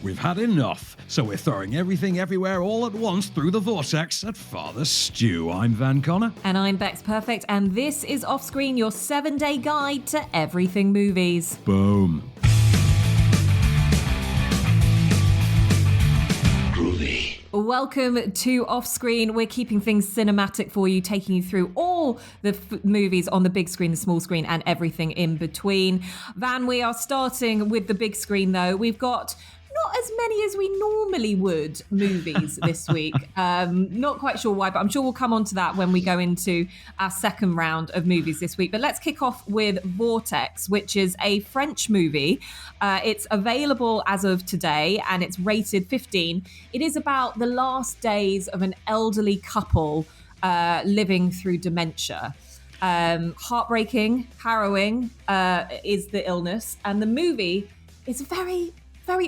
we've had enough. So we're throwing everything everywhere all at once through the Vortex at Father Stew. I'm Van Connor. And I'm Becks Perfect, and this is Offscreen, your 7-day guide to everything movies. Boom. Welcome to Offscreen. We're keeping things cinematic for you, taking you through all the movies on the big screen, the small screen, and everything in between. Van, we are starting with the big screen, though. We've got not as many as we normally would movies this week. Not quite sure why, but I'm sure we'll come on to that when we go into our second round of movies this week. But let's kick off with Vortex, which is a French movie. It's available as of today and it's rated 15. It is about the last days of an elderly couple living through dementia. Heartbreaking, harrowing is the illness. And the movie is very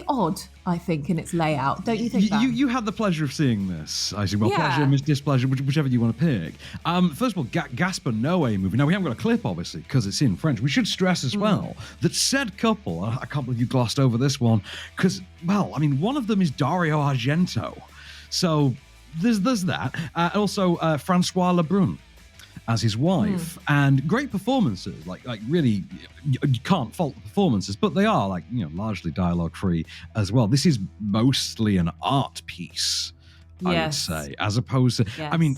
odd, I think, in its layout. Don't you think that? You had the pleasure of seeing this, I see. Well, Yeah. pleasure, displeasure, whichever you want to pick. First of all, Gaspar Noé movie. Now, we haven't got a clip, obviously, because it's in French. We should stress as well that said couple, I can't believe you glossed over this one, because, well, I mean, one of them is Dario Argento. So there's that. Also, Francois Lebrun as his wife, and great performances. Like really, you can't fault the performances, but they are largely dialogue free as well. This is mostly an art piece, I would say, as opposed to. Yes. I mean,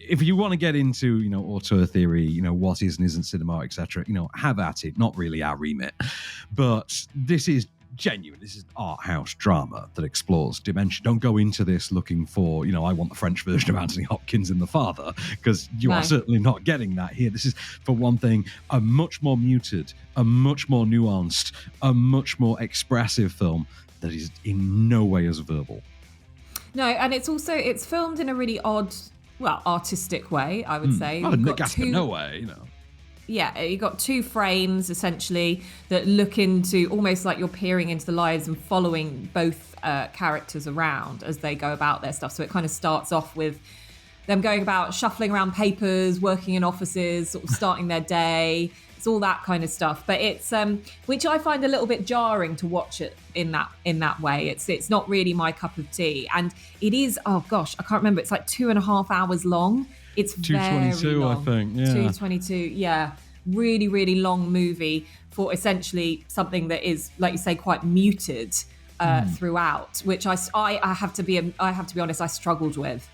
if you want to get into auteur theory, what is and isn't cinema, etc., have at it. Not really our remit, but this is genuine. This is art house drama that explores dementia. Don't go into this looking for, I want the French version of Anthony Hopkins in The Father, because you are certainly not getting that here. This is, for one thing, a much more muted, a much more nuanced, a much more expressive film that is in no way as verbal. No, and it's filmed in a really odd, artistic way, I would say. Oh, Gaspar Noé, Yeah, you got two frames essentially that look into almost like you're peering into the lives and following both characters around as they go about their stuff. So it kind of starts off with them going about shuffling around papers, working in offices, sort of starting their day. It's all that kind of stuff. But it's which I find a little bit jarring to watch it in that way. It's not really my cup of tea. And it is, oh gosh, I can't remember. It's like 2.5 hours long. It's 222, very long. I think. Yeah. 222, yeah. Really, really long movie for essentially something that is, like you say, quite muted throughout, which I have to be honest, I struggled with.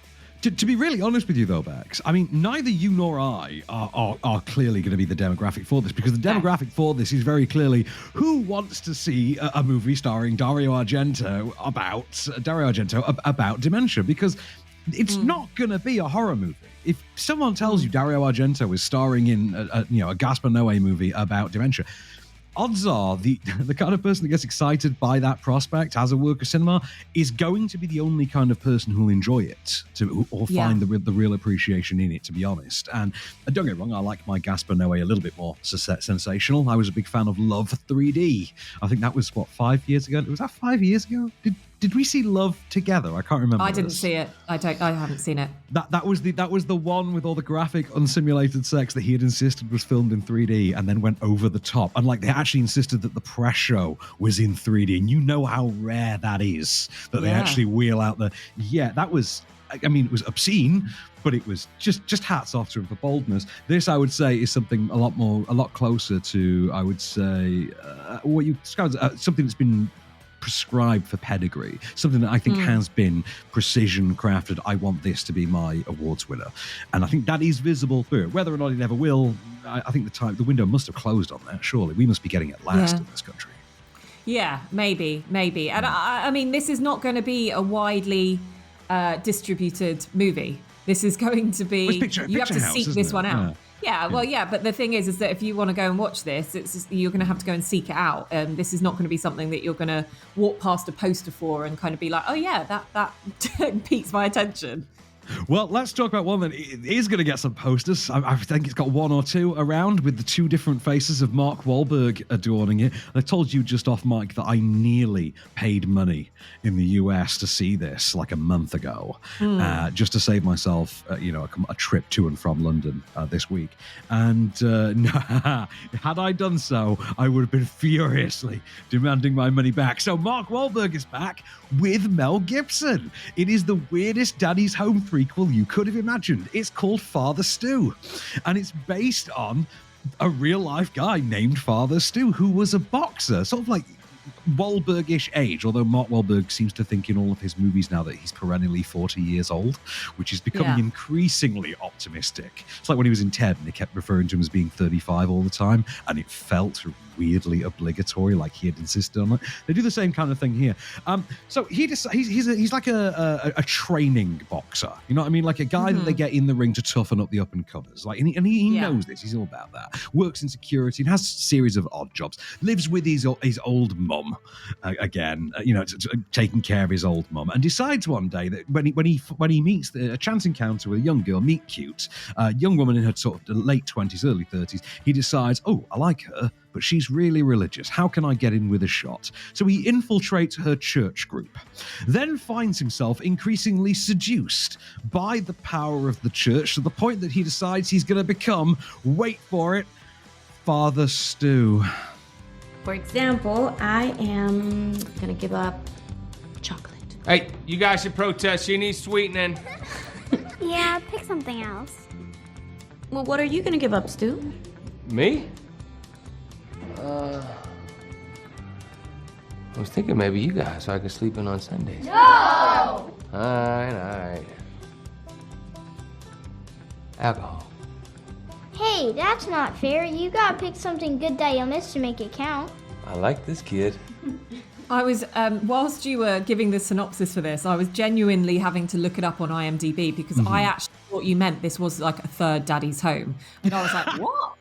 To be really honest with you, though, Bex, I mean, neither you nor I are clearly going to be the demographic for this, because the demographic for this is very clearly who wants to see a movie starring Dario Argento about dementia, because it's not going to be a horror movie. If someone tells you Dario Argento is starring in a Gaspar Noé movie about dementia, odds are the kind of person that gets excited by that prospect as a work of cinema is going to be the only kind of person who'll enjoy it or find the real appreciation in it, to be honest. And don't get me wrong, I like my Gaspar Noé a little bit more sensational. I was a big fan of Love 3D. I think that was 5 years ago. Was that 5 years ago? Did we see Love together? I can't remember. I didn't see it. I haven't seen it. That was the one with all the graphic, unsimulated sex that he had insisted was filmed in 3D and then went over the top. And they actually insisted that the press show was in 3D. And you know how rare that is, that they actually wheel out the... Yeah, that was... I mean, it was obscene, but it was just hats off to him for boldness. This, I would say, is something a lot closer to, I would say, what you described as something that's been prescribed for pedigree, something that I think has been precision crafted. I want this to be my awards winner, and I think that is visible through it. Whether or not it ever will, I think the window must have closed on that. Surely we must be getting it last in this country. Yeah, maybe, and I mean, this is not going to be a widely distributed movie. This is going to be you have to seek this one out. Yeah, well, but the thing is that if you want to go and watch this, you're going to have to go and seek it out. This is not going to be something that you're going to walk past a poster for and kind of be like, oh yeah, that piques my attention. Well, let's talk about one that is going to get some posters. I think it's got one or two around with the two different faces of Mark Wahlberg adorning it. I told you just off mic that I nearly paid money in the US to see this like a month ago, just to save myself, a trip to and from London this week. And had I done so, I would have been furiously demanding my money back. So Mark Wahlberg is back with Mel Gibson. It is the weirdest Daddy's Home threequel you could have imagined. It's called Father Stu, and it's based on a real-life guy named Father Stu who was a boxer, sort of like Wahlberg-ish age, although Mark Wahlberg seems to think in all of his movies now that he's perennially 40 years old, which is becoming increasingly optimistic. It's like when he was in Ted and they kept referring to him as being 35 all the time, and it felt weirdly obligatory, like he had insisted on it. They do the same kind of thing here. So he's like a training boxer, you know what I mean? Like a guy that they get in the ring to toughen up the up-and-comers. Like, and he knows this. He's all about that. Works in security and has a series of odd jobs. Lives with his old mum, taking care of his old mum, and decides one day that when he meets a chance encounter with a young girl, meet cute, young woman in her sort of late 20s, early 30s, he decides, oh, I like her, but she's really religious. How can I get in with a shot? So he infiltrates her church group, then finds himself increasingly seduced by the power of the church to the point that he decides he's going to become, wait for it, Father Stu. For example, I am going to give up chocolate. Hey, you guys should protest. She needs sweetening. Yeah, pick something else. Well, what are you going to give up, Stu? Me? I was thinking maybe you guys, so I could sleep in on Sundays. No! All right. Alcohol. Hey, that's not fair. You gotta pick something good that you'll miss to make it count. I like this kid. I was, whilst you were giving the synopsis for this, I was genuinely having to look it up on IMDb because I actually thought you meant this was like a third Daddy's Home. And I was like, what?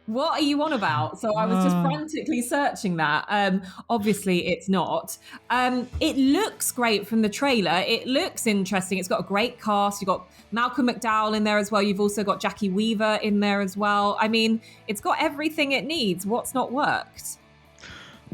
What are you on about? So I was just frantically searching that. Obviously, it's not. It looks great from the trailer. It looks interesting. It's got a great cast. You've got Malcolm McDowell in there as well. You've also got Jackie Weaver in there as well. I mean, it's got everything it needs. What's not worked?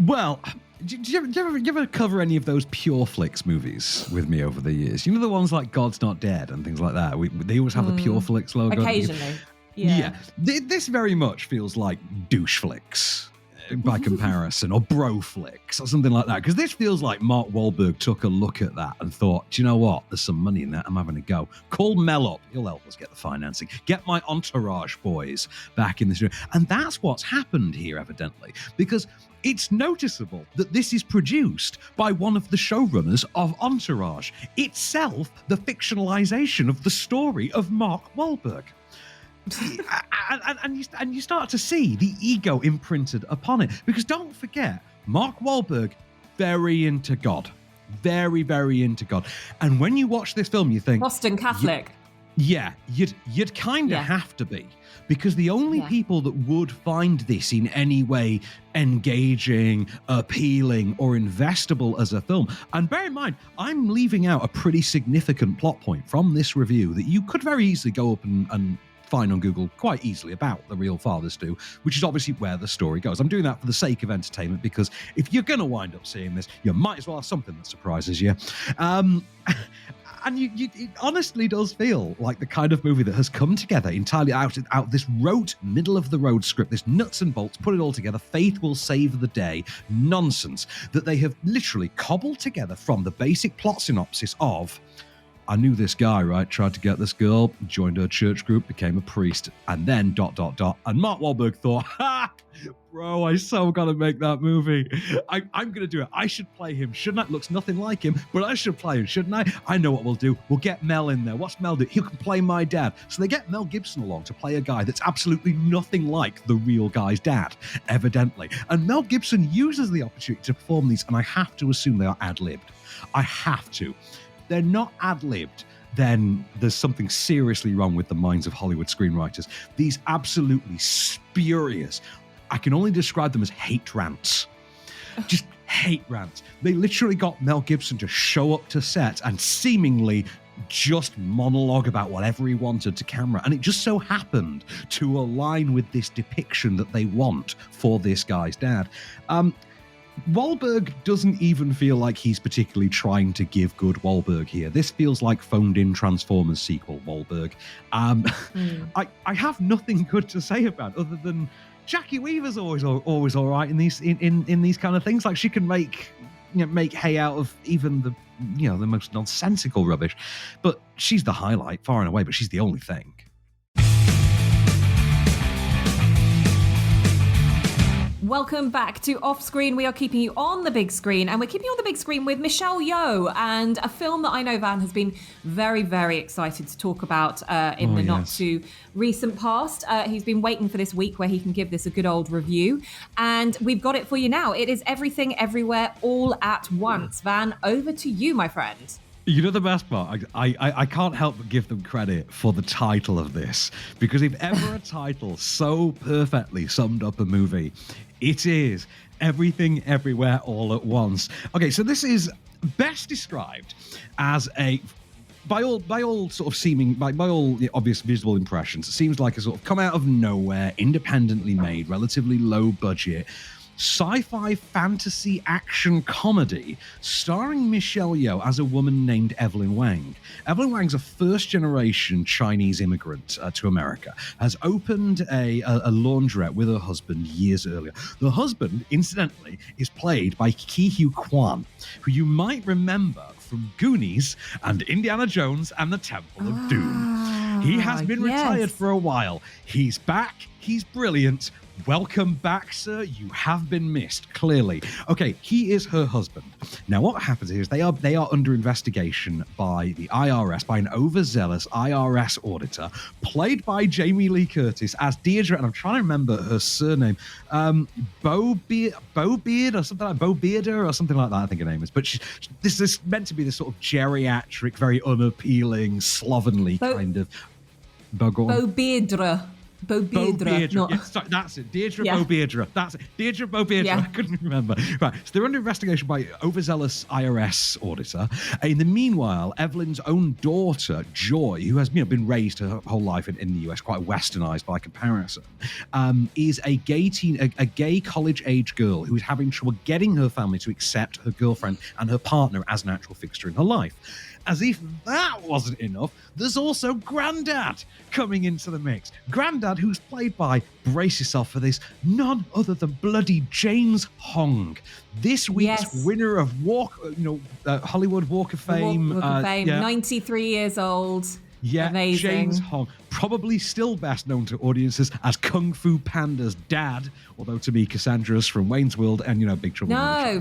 Well, do you ever cover any of those Pure Flix movies with me over the years? You know the ones like God's Not Dead and things like that? They always have the Pure Flix logo. Occasionally. Yeah. This very much feels like douche flicks by comparison, or bro flicks, or something like that. Because this feels like Mark Wahlberg took a look at that and thought, do you know what? There's some money in that. I'm having a go. Call Mel up. He'll help us get the financing. Get my entourage boys back in this room. And that's what's happened here, evidently. Because it's noticeable that this is produced by one of the showrunners of Entourage, itself the fictionalization of the story of Mark Wahlberg. and you start to see the ego imprinted upon it, because don't forget, Mark Wahlberg, very into God, very, very into God. And when you watch this film, you think Boston Catholic. You'd kind of have to be, because the only people that would find this in any way engaging, appealing, or investable as a film. And bear in mind, I'm leaving out a pretty significant plot point from this review that you could very easily go up and find on Google quite easily about the real Father Stu, which is obviously where the story goes. I'm doing that for the sake of entertainment, because if you're going to wind up seeing this, you might as well have something that surprises you. And it honestly does feel like the kind of movie that has come together entirely out of this rote, middle-of-the-road script, this nuts and bolts, put it all together, faith will save the day nonsense that they have literally cobbled together from the basic plot synopsis of, I knew this guy, right? Tried to get this girl, joined her church group, became a priest, and then ... And Mark Wahlberg thought, ha! Bro, I so gotta make that movie. I'm gonna do it. I should play him, shouldn't I? Looks nothing like him, but I should play him, shouldn't I? I know what we'll do. We'll get Mel in there. What's Mel do? He can play my dad. So they get Mel Gibson along to play a guy that's absolutely nothing like the real guy's dad, evidently. And Mel Gibson uses the opportunity to perform these, and I have to assume they are ad-libbed. I have to. They're not ad-libbed, then there's something seriously wrong with the minds of Hollywood screenwriters. These absolutely spurious, I can only describe them as hate rants. Just hate rants. They literally got Mel Gibson to show up to set and seemingly just monologue about whatever he wanted to camera. And it just so happened to align with this depiction that they want for this guy's dad. Wahlberg doesn't even feel like he's particularly trying to give good Wahlberg here. This feels like phoned-in Transformers sequel Wahlberg. I have nothing good to say about it other than Jackie Weaver's always all right in these in these kind of things. Like, she can make hay out of even the the most nonsensical rubbish, but she's the highlight far and away. But she's the only thing. Welcome back to Off Screen. We are keeping you on the big screen, and we're keeping you on the big screen with Michelle Yeoh, and a film that I know Van has been very, very excited to talk about in the not too recent past. He's been waiting for this week where he can give this a good old review, and we've got it for you now. It is Everything Everywhere All at Once. Van, over to you, my friend. You know the best part? I can't help but give them credit for the title of this, because if ever a title so perfectly summed up a movie, it is Everything Everywhere All at Once. Okay, so this is best described as by all obvious visual impressions, it seems like a sort of come out of nowhere, independently made, relatively low budget sci-fi fantasy action comedy starring Michelle Yeoh as a woman named Evelyn Wang. Evelyn Wang's a first-generation Chinese immigrant to America, has opened a laundrette with her husband years earlier. The husband, incidentally, is played by Ke-Huy Quan, who you might remember from Goonies and Indiana Jones and the Temple of Doom. He has been retired for a while. He's back. He's brilliant. Welcome back, sir. You have been missed, clearly. Okay, he is her husband. Now, what happens is they are under investigation by the IRS, by an overzealous IRS auditor, played by Jamie Lee Curtis as Deirdre, and I'm trying to remember her surname, Beaubeard or something like Beaubearder or something like that, I think her name is. But this is meant to be this sort of geriatric, very unappealing, slovenly kind of... Beaubeardre. Beaubeardre. Yeah, sorry, that's it. Deirdre Beaubeardre. That's it. Deirdre Beaubeardre. Yeah. I couldn't remember. Right. So they're under investigation by overzealous IRS auditor. In the meanwhile, Evelyn's own daughter, Joy, who has been raised her whole life in the US, quite westernized by comparison, is a gay college-age girl who is having trouble getting her family to accept her girlfriend and her partner as an actual fixture in her life. As if that wasn't enough, there's also Grandad coming into the mix. Grandad, who's played by, brace yourself for this, none other than bloody James Hong. This week's winner of Hollywood Walk of Fame. Walk of Fame, 93 years old. Yeah, amazing. James Hong, probably still best known to audiences as Kung Fu Panda's dad, although to me Cassandra's from Wayne's World and Big Trouble in Little China. No,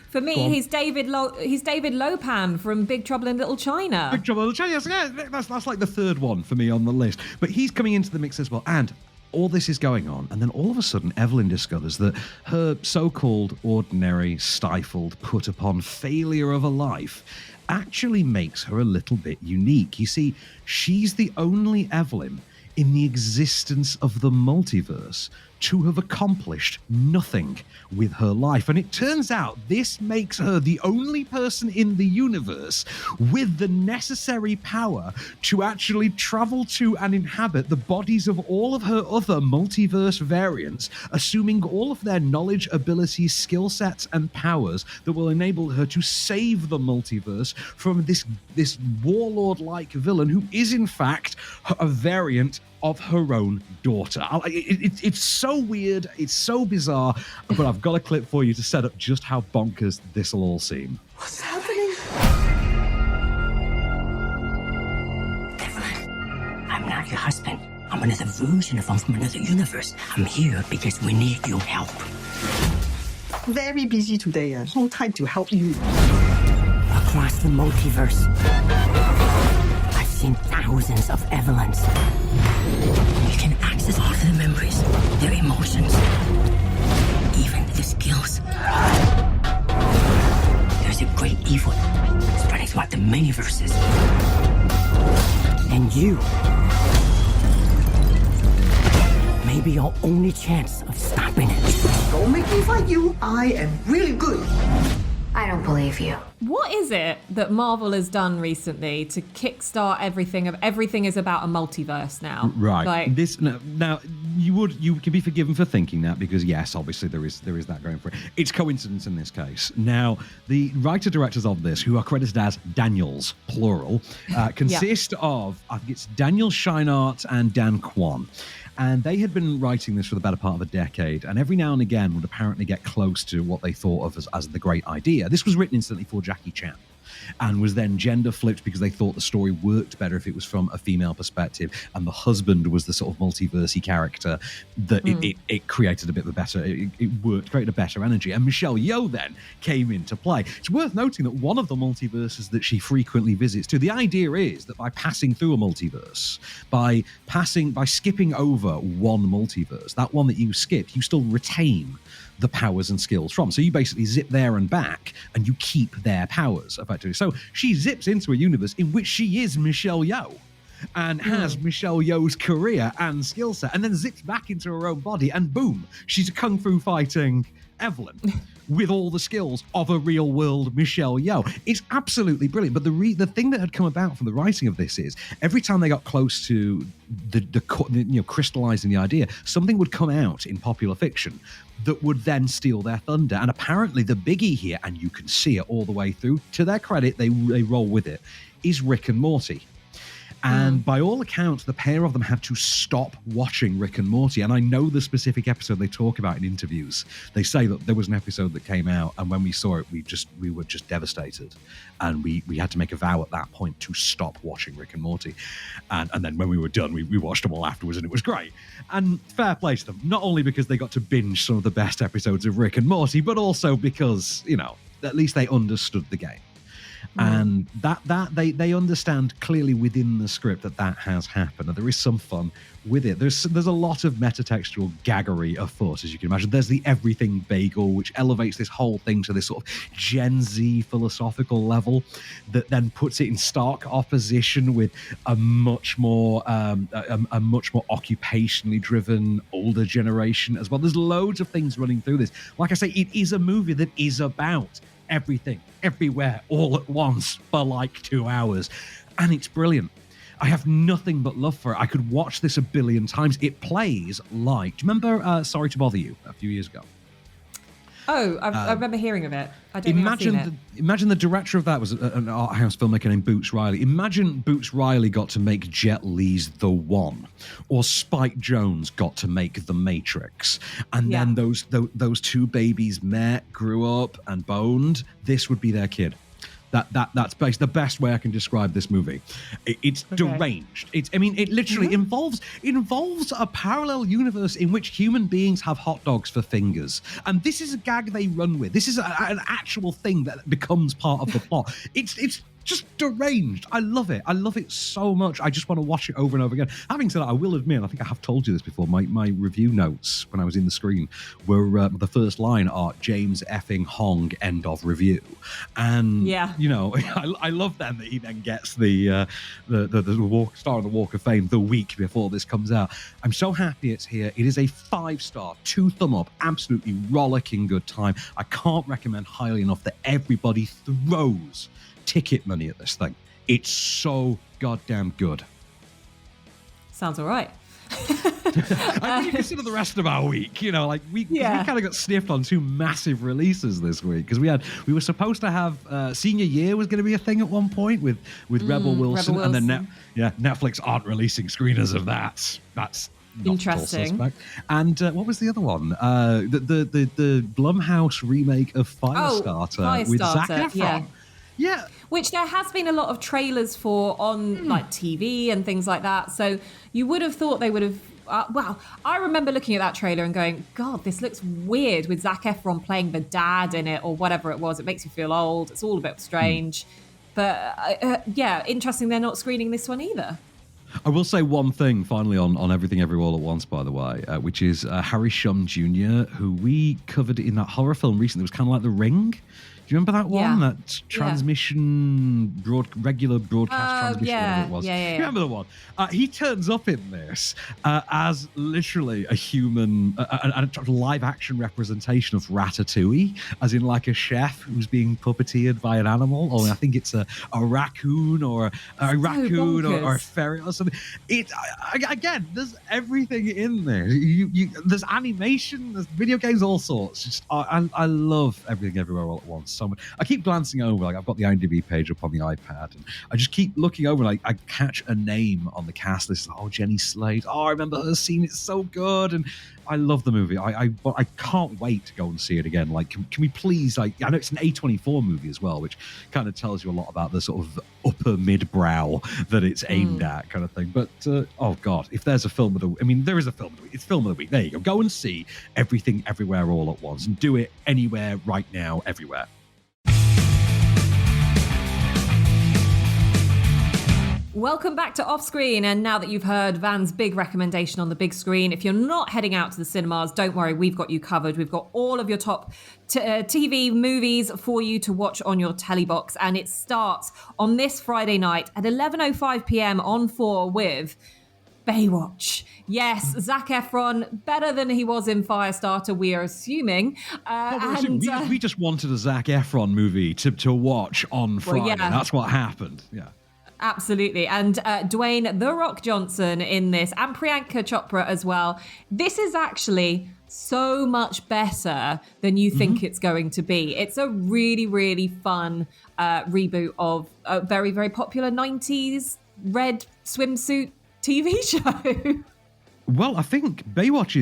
for me, he's David Lopan from Big Trouble in Little China. Big Trouble in Little China, yeah, that's like the third one for me on the list. But he's coming into the mix as well, and all this is going on, and then all of a sudden Evelyn discovers that her so-called ordinary, stifled, put-upon failure of a life actually makes her a little bit unique. You see, she's the only Evelyn in the existence of the multiverse to have accomplished nothing with her life. And it turns out this makes her the only person in the universe with the necessary power to actually travel to and inhabit the bodies of all of her other multiverse variants, assuming all of their knowledge, abilities, skill sets, and powers that will enable her to save the multiverse from this warlord-like villain who is in fact a variant of her own daughter. It's so weird, it's so bizarre, but I've got a clip for you to set up just how bonkers this will all seem. What's happening? Evelyn, I'm not your husband. I'm another version of him from another universe. I'm here because we need your help. Very busy today. No time to help you. Across the multiverse, I've seen thousands of Evelyns. You can access all their memories, their emotions, even their skills. There's a great evil spreading throughout the many verses. And you may be your only chance of stopping it. Don't make me fight you. I am really good. I don't believe you. What is it that Marvel has done recently to kickstart everything? Everything is about a multiverse now, Right. Like, This now you can be forgiven for thinking that, because yes, obviously there is that going for it. It's coincidence in this case. Now, the writer-directors of this, who are credited as Daniels, plural, consist of, I think it's Daniel Scheinert and Dan Kwan. And they had been writing this for the better part of a decade, and every now and again would apparently get close to what they thought of as the great idea. This was written instantly for Jackie Chan, and was then gender flipped because they thought the story worked better if it was from a female perspective, and the husband was the sort of multiversy character that it created a bit of a better, it worked, created a better energy. And Michelle Yeoh then came into play. It's worth noting that one of the multiverses that she frequently visits to, the idea is that by passing through a multiverse, by skipping over one multiverse, that one that you skip, you still retain the powers and skills from. So you basically zip there and back, and you keep their powers, effectively. So she zips into a universe in which she is Michelle Yeoh and has Michelle Yeoh's career and skill set, and then zips back into her own body, and boom, she's a kung fu fighting Evelyn with all the skills of a real world Michelle Yeoh. It's absolutely brilliant. But the thing that had come about from the writing of this is every time they got close to the crystallizing the idea, something would come out in popular fiction that would then steal their thunder. And apparently the biggie here, and you can see it all the way through, to their credit, they roll with it, is Rick and Morty. And by all accounts, the pair of them had to stop watching Rick and Morty. And I know the specific episode they talk about in interviews. They say that there was an episode that came out, and when we saw it, we were just devastated. And we had to make a vow at that point to stop watching Rick and Morty. And then when we were done, we watched them all afterwards, and it was great. And fair play to them, not only because they got to binge some of the best episodes of Rick and Morty, but also because, at least they understood the game. And that they understand clearly within the script that has happened, and there is some fun with it. There's a lot of metatextual gaggery afoot, as you can imagine. There's the everything bagel, which elevates this whole thing to this sort of Gen Z philosophical level that then puts it in stark opposition with a much more occupationally driven older generation as well. There's loads of things running through this. Like I say, it is a movie that is about everything, everywhere, all at once for like 2 hours. And it's brilliant. I have nothing but love for it. I could watch this a billion times. It plays like... Do you remember Sorry to Bother You a few years ago? Oh, I remember hearing of it. I don't think I've seen it. Imagine the director of that was an art house filmmaker named Boots Riley. Imagine Boots Riley got to make Jet Li's The One, or Spike Jonze got to make The Matrix, and then those two babies met, grew up, and boned. This would be their kid. That's the best way I can describe this movie. It's deranged. It literally involves a parallel universe in which human beings have hot dogs for fingers, and this is a gag they run with. This is an actual thing that becomes part of the plot. It's just deranged. I love it. I love it so much. I just want to watch it over and over again. Having said that, I will admit, I think I have told you this before, my review notes when I was in the screen were the first line are James effing Hong end of review. And, I love then that he then gets the star on the Walk of Fame the week before this comes out. I'm so happy it's here. It is a 5-star, 2 thumb up, absolutely rollicking good time. I can't recommend highly enough that everybody throws ticket money at this thing. It's so goddamn good. Sounds all right. I mean, you consider the rest of our week, we kind of got sniffed on 2 massive releases this week, because we were supposed to have Senior Year was going to be a thing at one point with Rebel Wilson, and then Netflix aren't releasing screeners of that. That's not interesting. Suspect. And what was the other one? The Blumhouse remake of Firestarter with Zac Efron. Yeah. Which there has been a lot of trailers for on like TV and things like that. So you would have thought they would have... I remember looking at that trailer and going, God, this looks weird with Zac Efron playing the dad in it or whatever it was. It makes you feel old. It's all a bit strange. But interesting they're not screening this one either. I will say one thing finally on Everything Everywhere All at Once, by the way, which is Harry Shum Jr., who we covered in that horror film recently. It was kind of like The Ring. Do you remember that one? Yeah. That transmission, regular broadcast transmission, whatever it was. Yeah. You remember the one? He turns up in this as literally a human, a live action representation of Ratatouille, as in like a chef who's being puppeteered by an animal, or I think it's a raccoon or a raccoon or a ferret or something. Again, there's everything in there. There's animation, there's video games, all sorts. Just I love Everything Everywhere All at Once so much. I keep glancing over, like I've got the IMDb page up on the iPad, and I just keep looking over, like I catch a name on the cast list. Oh, Jenny Slate. Oh, I remember her scene. It's so good, and I love the movie. I can't wait to go and see it again. Like, can we please, like, I know it's an A24 movie as well, which kind of tells you a lot about the sort of upper mid-brow that it's aimed at, kind of thing. But oh god, if there's a film of the, I mean, there is a film of the week. It's film of the week. There you go. Go and see Everything Everywhere All at Once, and do it anywhere, right now, everywhere. Welcome back to Off Screen, and now that you've heard Van's big recommendation on the big screen, if you're not heading out to the cinemas, don't worry, we've got you covered. We've got all of your top TV movies for you to watch on your telly box, and it starts on this Friday night at 11:05 p.m. on 4 with Baywatch. Yes, Zac Efron, better than he was in Firestarter, we are assuming. We just wanted a Zac Efron movie to watch on Friday. yeah. That's what happened. Yeah. Absolutely. And Dwayne The Rock Johnson in this, and Priyanka Chopra as well. This is actually so much better than you think it's going to be. It's a really, really fun reboot of a very, very popular 90s red swimsuit TV show. Well, I think Baywatch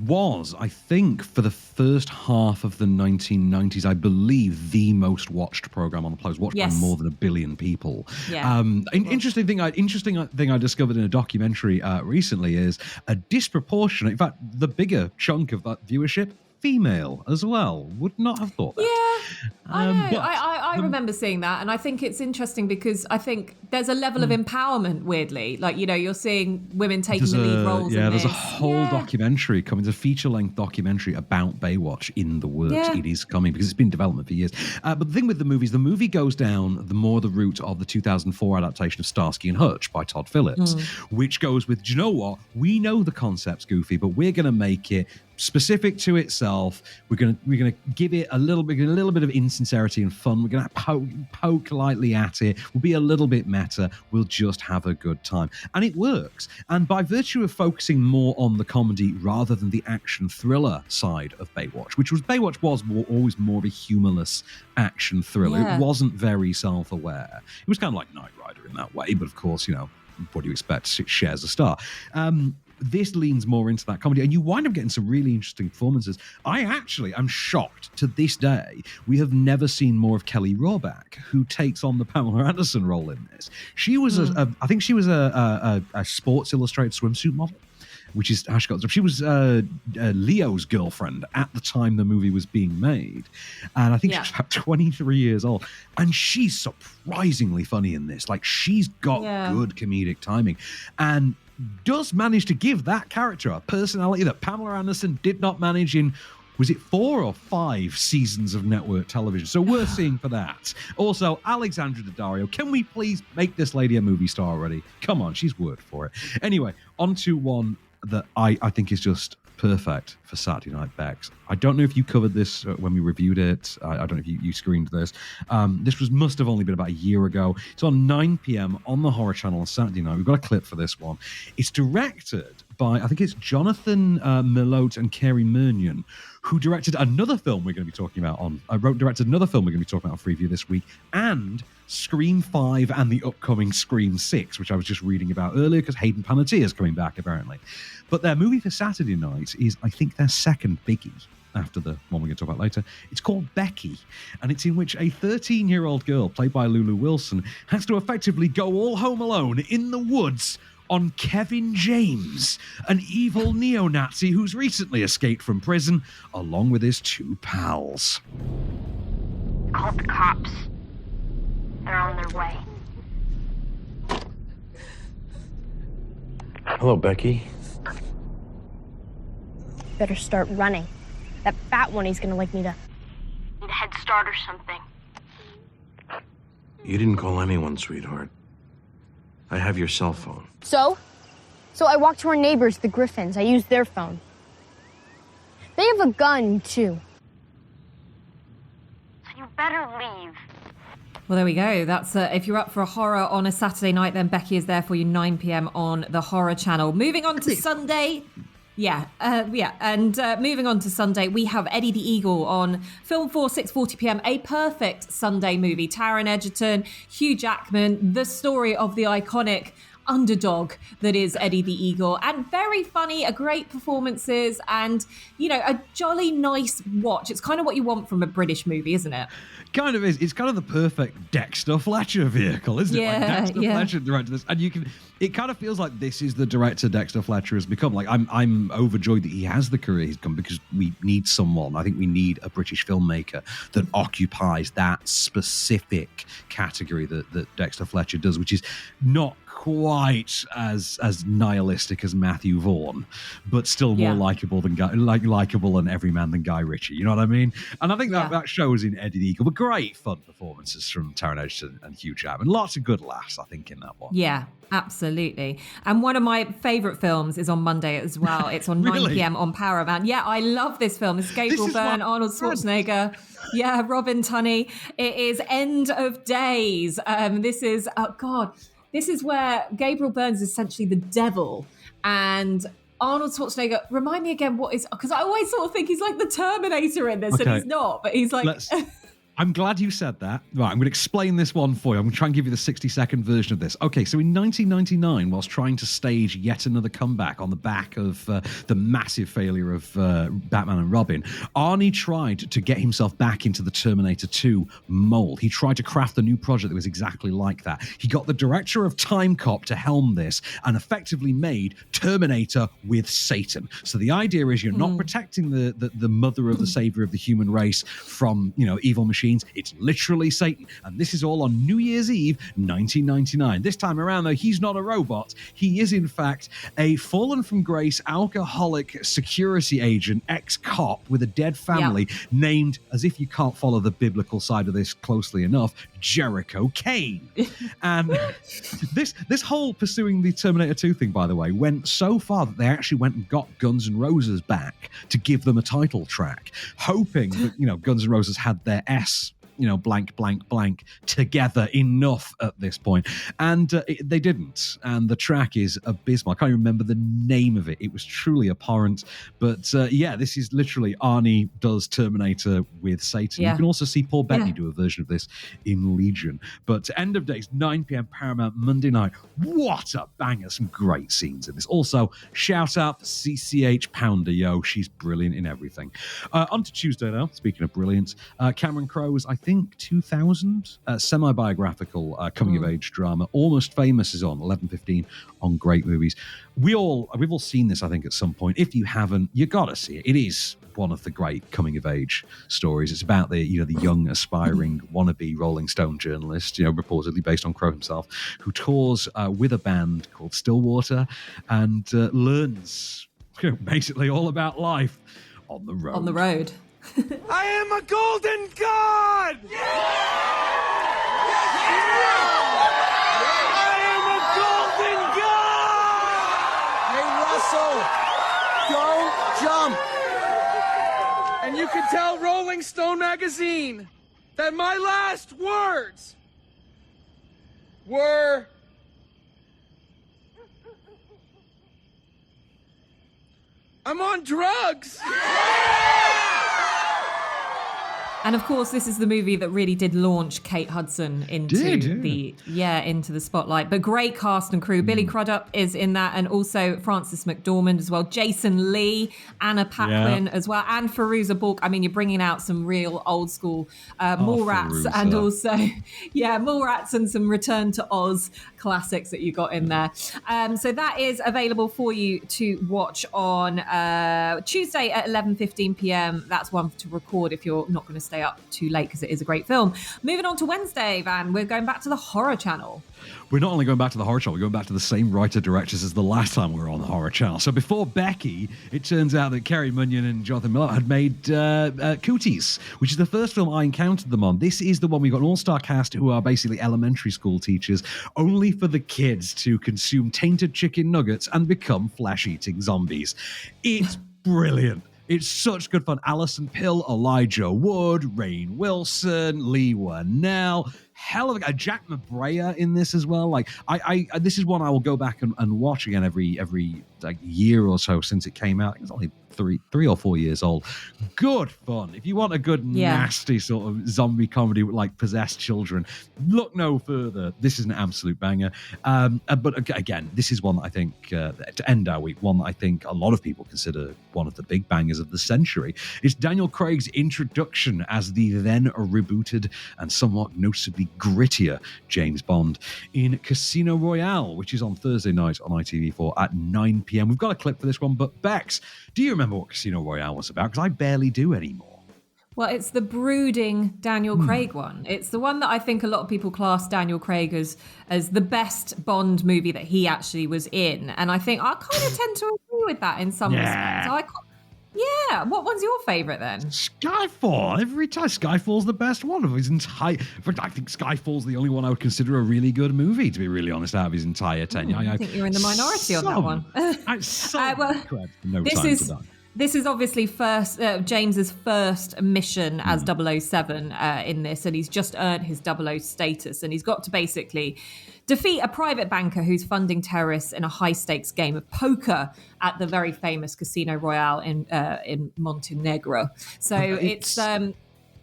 was, I think, for the first half of the 1990s, I believe, the most watched program on the planet, watched by more than 1 billion people. Yeah. Interesting thing I discovered in a documentary recently is a disproportionate, in fact, the bigger chunk of that viewership, female as well. Would not have thought that. Yeah, I know. I remember seeing that, and I think it's interesting because I think there's a level of empowerment, weirdly. Like, you know, you're seeing women taking the lead roles in this. There's a whole documentary coming, a feature-length documentary about Baywatch in the works. Yeah. It is coming because it's been in development for years. But the thing with the movies, the movie goes down the route of the 2004 adaptation of Starsky and Hutch by Todd Phillips, which goes with, do you know what? We know the concept's goofy, but we're going to make it specific to itself. We're gonna give it a little bit of insincerity and fun. We're gonna poke lightly at it. We'll be a little bit meta. We'll just have a good time, and it works. And by virtue of focusing more on the comedy rather than the action thriller side of Baywatch, Baywatch was always more of a humorless action thriller. Yeah. It wasn't very self-aware. It was kind of like Knight Rider in that way, but of course, you know, what do you expect? It shares a star. This leans more into that comedy, and you wind up getting some really interesting performances. I actually am shocked to this day we have never seen more of Kelly Rohrbach, who takes on the Pamela Anderson role in this. She was I think she was a Sports Illustrated swimsuit model, which is how she got. She was Leo's girlfriend at the time the movie was being made, and I think she was about 23 years old. And she's surprisingly funny in this. Like, she's got good comedic timing, and does manage to give that character a personality that Pamela Anderson did not manage in, was it 4 or 5 seasons of network television? So worth seeing for that. Also, Alexandra Daddario, can we please make this lady a movie star already? Come on, she's worked for it. Anyway, on to one that I think is just perfect for Saturday Night Becks. I don't know if you covered this when we reviewed it. I don't know if you screened this. This must have only been about a year ago. It's on 9 p.m. on the Horror Channel on Saturday night. We've got a clip for this one. It's directed by, I think it's Jonathan Milote and Carey Murnion, who directed another film we're going to be talking about on. Directed another film we're going to be talking about on Freeview this week, and Scream 5 and the upcoming Scream 6, which I was just reading about earlier because Hayden Panettiere is coming back apparently. But their movie for Saturday night is, I think, their second biggie after the one we're going to talk about later. It's called Becky, and it's in which a 13-year-old girl, played by Lulu Wilson, has to effectively go all home alone in the woods on Kevin James, an evil neo-Nazi who's recently escaped from prison, along with his 2 pals. Called the cops. They're on their way. Hello, Becky. Better start running. That fat one, he's gonna like me to... Need a head start. sweetheart or something. You didn't call anyone, sweetheart. I have your cell phone. So I walked to our neighbors, the Griffins. I used their phone. They have a gun, too. So you better leave. Well, there we go. That's if you're up for a horror on a Saturday night, then Becky is there for you 9 p.m. on the Horror Channel. Moving on to Sunday. Moving on to Sunday, we have Eddie the Eagle on Film 4, 6:40 p.m. A perfect Sunday movie. Taron Egerton, Hugh Jackman, the story of the iconic underdog that is Eddie the Eagle, and very funny, great performances, and a jolly nice watch. It's kind of what you want from a British movie, isn't it? Kind of is. It's kind of the perfect Dexter Fletcher vehicle, isn't it? Like Dexter Fletcher directed this, and it kind of feels like this is the director Dexter Fletcher has become. Like I'm overjoyed that he has the career he's come, because we need someone. I think we need a British filmmaker that occupies that specific category that Dexter Fletcher does, which is not quite as nihilistic as Matthew Vaughn, but still more likable and everyman than Guy Ritchie. You know what I mean? And I think that shows in Eddie the Eagle. But great fun performances from Taron Egerton and Hugh Jackman. Lots of good laughs, I think, in that one. Yeah, absolutely. And one of my favourite films is on Monday as well. It's on 9 p.m. on Paramount. Yeah, I love this film. It's Gabriel Byrne, Arnold Schwarzenegger. Yeah, Robin Tunney. It is End of Days. This is where Gabriel Byrne is essentially the devil, and Arnold Schwarzenegger. Remind me again what is, because I always sort of think he's like the Terminator in this, and he's not, but he's like. I'm glad you said that. Right, I'm going to explain this one for you. I'm going to try and give you the 60-second version of this. Okay, so in 1999, whilst trying to stage yet another comeback on the back of the massive failure of Batman and Robin, Arnie tried to get himself back into the Terminator 2 mold. He tried to craft a new project that was exactly like that. He got the director of Time Cop to helm this and effectively made Terminator with Satan. So the idea is you're not protecting the mother of the savior of the human race from, evil machines. It's literally Satan. And this is all on New Year's Eve, 1999. This time around, though, he's not a robot. He is, in fact, a fallen from grace alcoholic security agent, ex-cop with a dead family named, as if you can't follow the biblical side of this closely enough, Jericho Kane. And this whole pursuing the Terminator 2 thing, by the way, went so far that they actually went and got Guns N' Roses back to give them a title track, hoping that, Guns N' Roses had their S, blank, blank, blank together enough at this point. And they didn't. And the track is abysmal. I can't even remember the name of it. It was truly abhorrent. But this is literally Arnie does Terminator with Satan. Yeah. You can also see Paul Bettany do a version of this in Legion. But End of Days, 9 p.m. Paramount, Monday night. What a banger. Some great scenes in this. Also, shout out CCH Pounder, yo. She's brilliant in everything. On to Tuesday now. Speaking of brilliance, Cameron Crowe's, I think, 2000 semi-biographical coming-of-age drama. Almost Famous is on 11:15 on Great Movies. We've all seen this, I think, at some point. If you haven't, you gotta see it. It is one of the great coming-of-age stories. It's about the young, aspiring, wannabe Rolling Stone journalist, reportedly based on Crowe himself, who tours with a band called Stillwater and learns basically all about life on the road. On the road. I am a golden god! Yeah! I am a golden god! Hey, Russell, don't jump! And you can tell Rolling Stone magazine that my last words were... I'm on drugs! And of course, this is the movie that really did launch Kate Hudson into the spotlight. But great cast and crew. Billy Crudup is in that, and also Frances McDormand as well. Jason Lee, Anna Paquin as well, and Fairuza Balk. I mean, you're bringing out some real old school Mallrats, and also Mallrats and some Return to Oz classics that you got in there. So that is available for you to watch on Tuesday at 11:15 p.m. That's one to record if you're not going to stay stay up too late because it is a great film. Moving on to Wednesday, Van, we're going back to the Horror Channel. We're not only going back to the Horror Channel, we're going back to the same writer-directors as the last time we were on the Horror Channel. So before Becky, it turns out that Kerry Munyon and Jonathan Miller had made Cooties, which is the first film I encountered them on. This is the one we've got an all-star cast who are basically elementary school teachers, only for the kids to consume tainted chicken nuggets and become flesh-eating zombies. It's brilliant. It's such good fun. Alison Pill, Elijah Wood, Rainn Wilson, Lee Whannell, hell of a guy. Jack McBrayer in this as well. Like, I this is one I will go back and watch again every like year or so since it came out. It's only three or 4 years old. Good fun. If you want a good nasty sort of zombie comedy with like possessed children, look no further. This is an absolute banger. But again, this is one that I think to end our week, one that I think a lot of people consider one of the big bangers of the century. It's Daniel Craig's introduction as the then rebooted and somewhat noticeably grittier James Bond in Casino Royale, which is on Thursday night on ITV4 at 9 p.m. We've got a clip for this one, but Bex, do you remember what Casino Royale was about? Because I barely do anymore. Well, it's the brooding Daniel Craig one. It's the one that I think a lot of people class Daniel Craig as the best Bond movie that he actually was in. And I think I kind of tend to agree with that in some respects. Yeah, what one's your favourite then? Skyfall. Every time Skyfall's the best one of his entire. In fact, I think Skyfall's the only one I would consider a really good movie, to be really honest, out of his entire tenure. I think you're in the minority on that one. This is obviously James's first mission as 007 in this, and he's just earned his 00 status, and he's got to basically defeat a private banker who's funding terrorists in a high-stakes game of poker at the very famous Casino Royale in Montenegro. So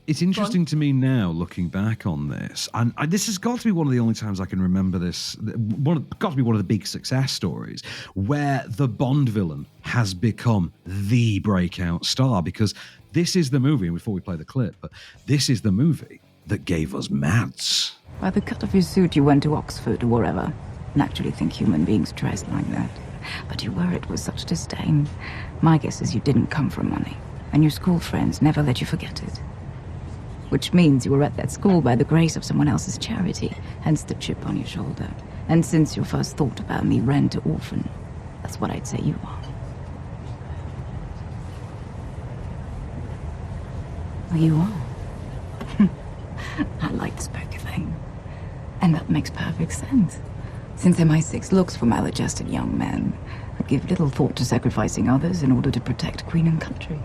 It's interesting to me now, looking back on this, and this has got to be one of the only times I can remember this. Got to be one of the big success stories where the Bond villain has become the breakout star, because this is the movie. And before we play the clip, but this is the movie that gave us Mads. By the cut of your suit, you went to Oxford or wherever, and actually think human beings dress like that. But you wear it with such disdain. My guess is you didn't come from money, and your school friends never let you forget it. Which means you were at that school by the grace of someone else's charity, hence the chip on your shoulder. And since your first thought about me ran to orphan, that's what I'd say you are. Well, you are. I like this poker thing. And that makes perfect sense. Since MI6 looks for maladjusted young men who give little thought to sacrificing others in order to protect Queen and country.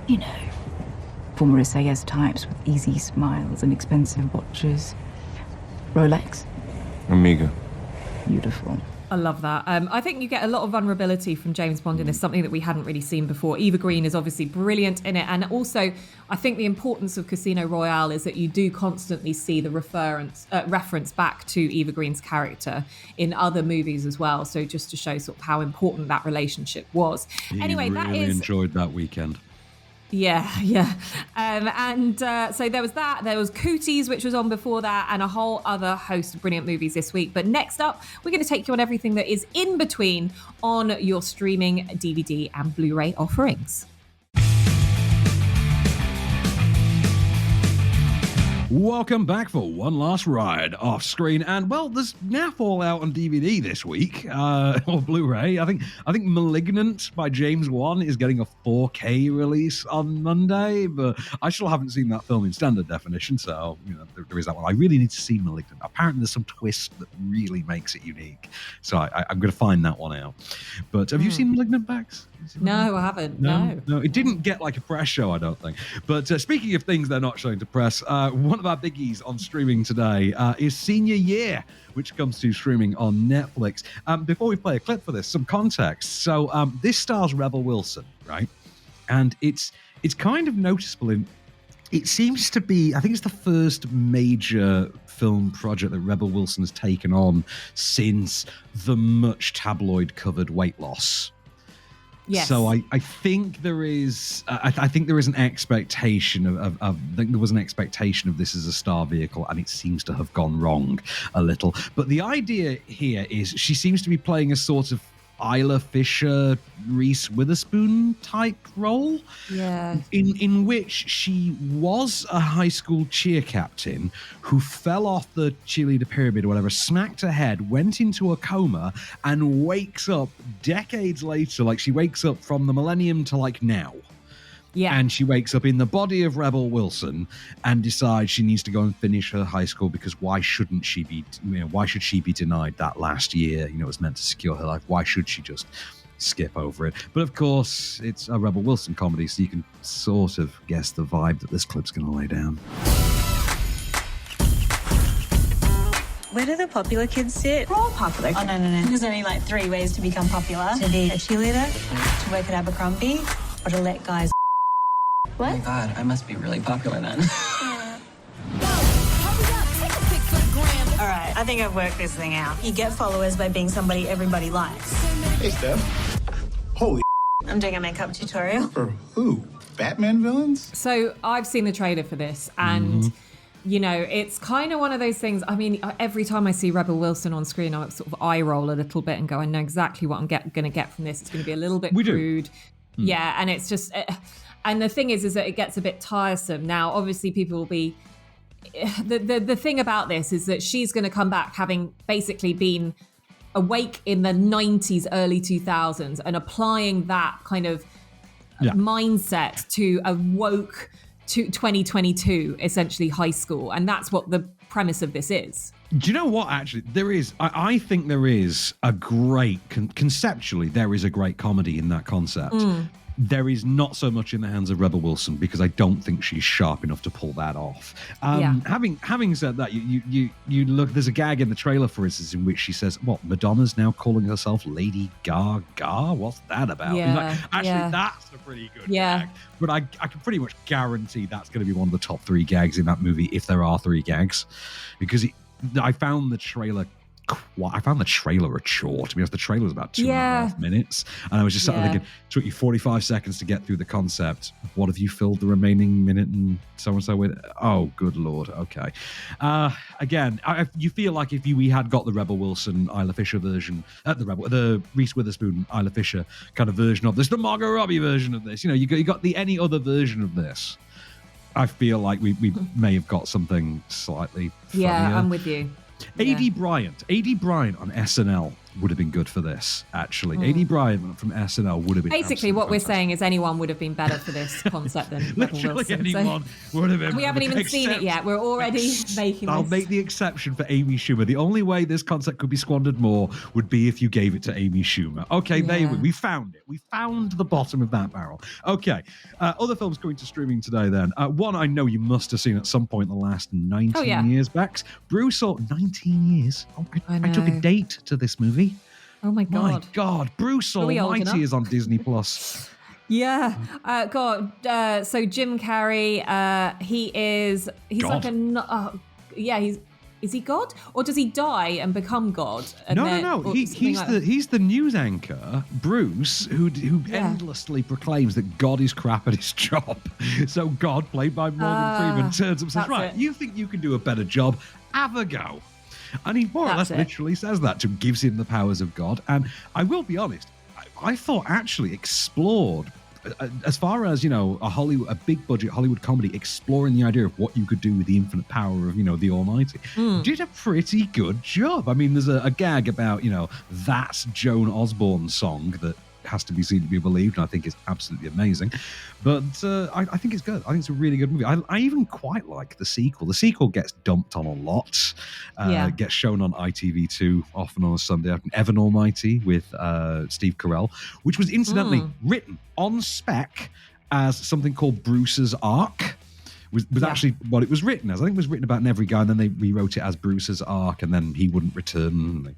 You know, former SAS types with easy smiles and expensive watches. Rolex? Amiga. Beautiful. I love that. I think you get a lot of vulnerability from James Bond in this, something that we hadn't really seen before. Eva Green is obviously brilliant in it. And also, I think the importance of Casino Royale is that you do constantly see the reference back to Eva Green's character in other movies as well. So just to show sort of how important that relationship was. Anyway, that is... enjoyed that weekend. Yeah. So there was that. There was Cooties, which was on before that, and a whole other host of brilliant movies this week. But next up, we're going to take you on everything that is in between on your streaming DVD and Blu-ray offerings. Welcome back for one last ride off screen, and well, there's now all out on DVD this week or Blu-ray. I think *Malignant* by James Wan is getting a 4K release on Monday, but I still haven't seen that film in standard definition, so there is that one. I really need to see *Malignant*. Apparently, there's some twist that really makes it unique, so I'm going to find that one out. But have you seen *Malignant*, Bax? No, I haven't. No, it didn't get like a press show, I don't think. But speaking of things they're not showing to press, one of our biggies on streaming today is Senior Year, which comes to streaming on Netflix. Before we play a clip for this, some context. So this stars Rebel Wilson, right? And it's kind of noticeable in... It seems to be, I think it's the first major film project that Rebel Wilson has taken on since the much tabloid-covered Weight Loss. Yes. So I think there is an expectation of I think there was an expectation of this as a star vehicle, and it seems to have gone wrong a little. But the idea here is she seems to be playing a sort of Isla Fisher, Reese Witherspoon type role. Yeah. In which she was a high school cheer captain who fell off the cheerleader pyramid or whatever, smacked her head, went into a coma, and wakes up decades later. Like, she wakes up from the millennium to like now. Yeah. And she wakes up in the body of Rebel Wilson and decides she needs to go and finish her high school, because why shouldn't she be, why should she be denied that last year? It was meant to secure her life. Why should she just skip over it? But of course, it's a Rebel Wilson comedy, so you can sort of guess the vibe that this clip's going to lay down. Where do the popular kids sit? We're all popular. Oh, no. There's only like 3 ways to become popular. To be a cheerleader, to work at Abercrombie, or to let guys. What? Oh my God, I must be really popular then. All right, I think I've worked this thing out. You get followers by being somebody everybody likes. Hey, Steph. Holy I'm doing a makeup tutorial. For who? Batman villains? So I've seen the trailer for this, and it's kind of one of those things. I mean, every time I see Rebel Wilson on screen, I sort of eye roll a little bit and go, I know exactly what I'm going to get from this. It's going to be a little bit crude. Yeah, and it's just... and the thing is that it gets a bit tiresome. Now, obviously, people will be... The thing about this is that she's going to come back having basically been awake in the 90s, early 2000s, and applying that kind of mindset to a woke to 2022, essentially high school. And that's what the premise of this is. Do you know what, actually? There is, I think there is a great, conceptually, there is a great comedy in that concept. There is not so much in the hands of Rebel Wilson, because I don't think she's sharp enough to pull that off. Having said that, you look. There's a gag in the trailer, for instance, in which she says, "What? Madonna's now calling herself Lady Gaga? What's that about?" That's a pretty good gag. But I can pretty much guarantee that's going to be one of the top 3 gags in that movie, if there are 3 gags, because I found the trailer. I found the trailer a chore, to be honest. The trailer was about 2.5 minutes. And I was just sort of thinking, it took you 45 seconds to get through the concept. What have you filled the remaining minute and so with? Oh, good Lord. Okay. Again, you feel like if we had got the Rebel Wilson, Isla Fisher version, the Reese Witherspoon, Isla Fisher kind of version of this, the Margot Robbie version of this, you got the any other version of this, I feel like we may have got something slightly funnier. Yeah, I'm with you. A.D. Bryant on SNL would have been good for this, actually. A.D. Bryant from SNL would have been basically what we're saying is anyone would have been better for this concept than literally Wilson, anyone would have been. We haven't even seen it yet. We're already making I'll make the exception for Amy Schumer. The only way this concept could be squandered more would be if you gave it to Amy Schumer. Okay, we found it. We found the bottom of that barrel. Okay, other films going to streaming today then. One I know you must have seen at some point in the last 19 years, Bex. Bruce, 19 years. I took a date to this movie. Oh my God. My God. Bruce Almighty is on Disney Plus. Yeah. So Jim Carrey, he's God. Like is he God? Or does he die and become God? No. He's the news anchor, Bruce, who endlessly proclaims that God is crap at his job. So God, played by Morgan Freeman, turns up and says, right, you think you can do a better job? Have a go. And he more or less literally says that, gives him the powers of God. And I will be honest, I thought actually explored, as far as, a big budget Hollywood comedy, exploring the idea of what you could do with the infinite power of, the Almighty, did a pretty good job. I mean, there's a gag about, that's Joan Osborne's song that has to be seen to be believed, and I think it's absolutely amazing. But I think it's good. I think it's a really good movie. I even quite like the sequel. The sequel gets dumped on a lot. Gets shown on ITV2 often on a Sunday afternoon. Evan Almighty with Steve Carell, which was incidentally written on spec as something called Bruce's Ark. Was actually what it was written as. I think it was written about an every guy, and then they rewrote it as Bruce's Ark, and then he wouldn't return.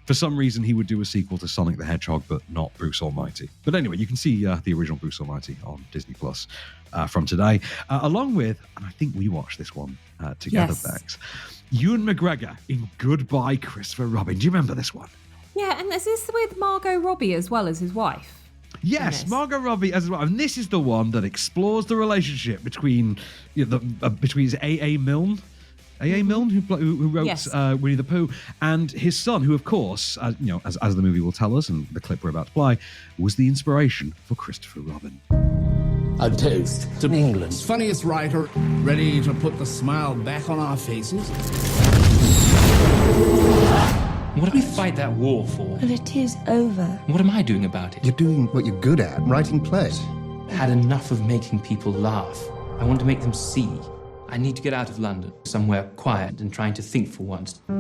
For some reason, he would do a sequel to Sonic the Hedgehog, but not Bruce Almighty. But anyway, you can see the original Bruce Almighty on Disney Plus from today, along with, and I think we watched this one together, Bex, Ewan McGregor in Goodbye Christopher Robin. Do you remember this one? Yeah, and is this with Margot Robbie as well as his wife? Yes, Margot Robbie as well, and this is the one that explores the relationship between between A.A. Milne A.A. Milne, who wrote Yes. Winnie the Pooh, and his son, who, of course, as the movie will tell us, and the clip we're about to play, was the inspiration for Christopher Robin. A toast to England's funniest writer, ready to put the smile back on our faces. What do we fight that war for? Well, it is over. What am I doing about it? You're doing what you're good at, writing plays. Had enough of making people laugh. I want to make them see. I need to get out of London, somewhere quiet and trying to think for once. You're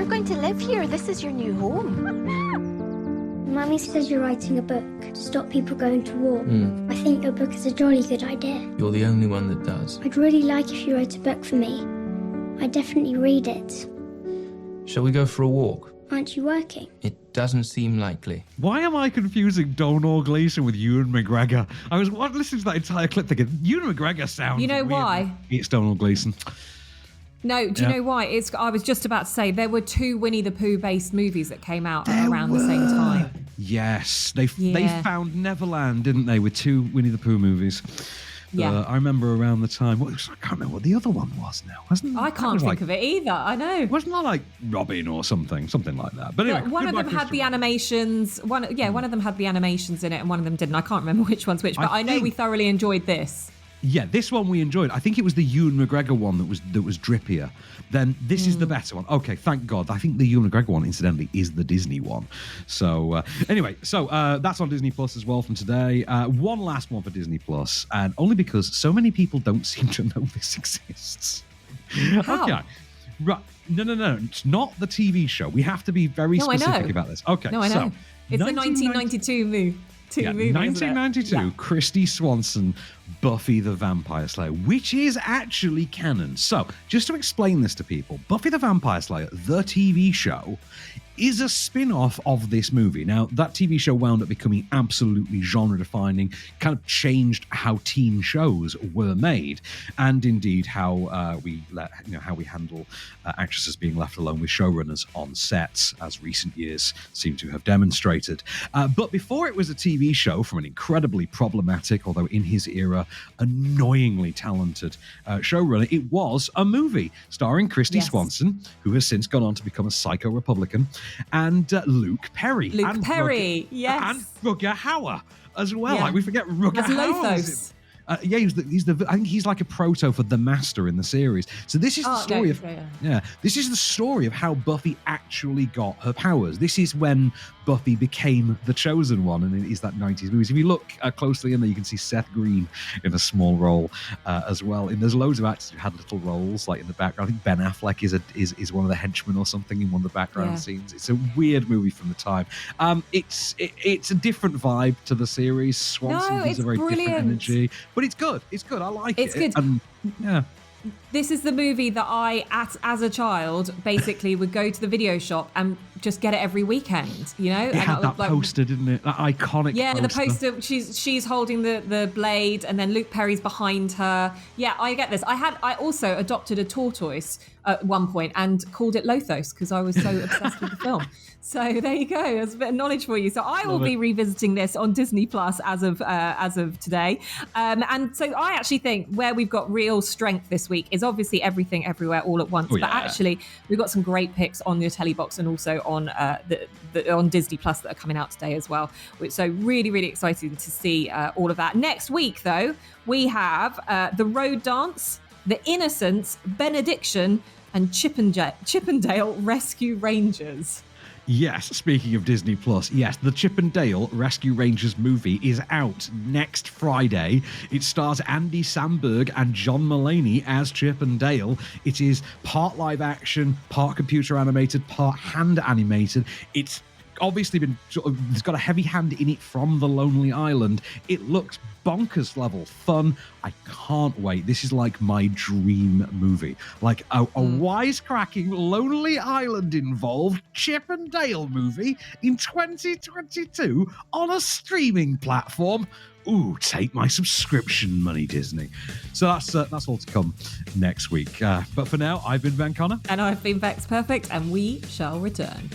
going to live here. This is your new home. Mummy says you're writing a book to stop people going to war. I think your book is a jolly good idea. You're the only one that does. I'd really like if you wrote a book for me. I'd definitely read it. Shall we go for a walk? Aren't you working? It doesn't seem likely. Why am I confusing Domhnall Gleeson with Ewan McGregor? I was listening to that entire clip thinking, Ewan McGregor sounds You know weird. why? It's Domhnall Gleeson. No, do you know why? I was just about to say there were 2 Winnie the Pooh based movies that came out at around the same time. Yes, they Yeah. found Neverland, didn't they, with 2 Winnie the Pooh movies. Yeah. I remember around the time. I can't remember what the other one was now. I can't think of it either. I know. Wasn't that like Robin or something like that? But anyway, But one of them had the animations. One of them had the animations in it, and one of them didn't. I can't remember which one's which, but I know we thoroughly enjoyed this. Yeah, this one we enjoyed. I think it was the Ewan McGregor one that was drippier. Then this is the better one. Okay, thank God. I think the Ewan McGregor one, incidentally, is the Disney one. So anyway, that's on Disney Plus as well from today. One last one for Disney Plus, and only because so many people don't seem to know this exists. How? Okay, right. No. It's not the TV show. We have to be very specific about this. Okay, No, I know. It's the 1992 movie. 1992, Christy Swanson, Buffy the Vampire Slayer, which is actually canon. So, just to explain this to people, Buffy the Vampire Slayer, the TV show, is a spin-off of this movie. Now, that TV show wound up becoming absolutely genre-defining, kind of changed how teen shows were made, and indeed how we handle actresses being left alone with showrunners on sets, as recent years seem to have demonstrated. But before it was a TV show from an incredibly problematic, although in his era, annoyingly talented showrunner, it was a movie starring Christy Swanson, who has since gone on to become a psycho Republican, and Luke Perry. Yes. And Rutger Hauer as well. Yeah. Like, we forget Rutger As Hauer. Lothos. I think he's like a proto for the Master in the series. So this is the story this is the story of how Buffy actually got her powers. This is when Buffy became the chosen one, and it is that 90s movie. So if you look closely in there, you can see Seth Green in a small role as well. And there's loads of actors who had little roles, like in the background. I think Ben Affleck is one of the henchmen or something in one of the background scenes. It's a weird movie from the time. It's a different vibe to the series. Swanson has a very different energy, but it's good. It's good. I like it. It's good. Yeah. This is the movie that I, as a child, basically would go to the video shop and just get it every weekend, you know? It had that poster, didn't it? That iconic poster. the poster. She's holding the blade, and then Luke Perry's behind her. Yeah, I get this. I also adopted a tortoise at one point and called it Lothos because I was so obsessed with the film. So there you go. There's a bit of knowledge for you. So I will be revisiting this on Disney Plus as of today. And so I actually think where we've got real strength this week is obviously Everything Everywhere All at Once. But actually, we've got some great picks on your telly box and also on on Disney Plus that are coming out today as well. So really, really exciting to see all of that. Next week, though, we have The Road Dance, The Innocents, Benediction, and Chippendale Rescue Rangers. Yes, speaking of Disney Plus, yes, the Chip and Dale Rescue Rangers movie is out next Friday. It stars Andy Samberg and John Mulaney as Chip and Dale. It is part live action, part computer animated, part hand animated. It's obviously it's got a heavy hand in it from The Lonely Island. It looks bonkers level fun. I can't wait. This is like my dream movie. Like a wisecracking Lonely Island involved Chip and Dale movie in 2022 on a streaming platform. Ooh, take my subscription money, Disney. So that's all to come next week. But for now, I've been Van Connor. And I've been Becks Perfect, and we shall return.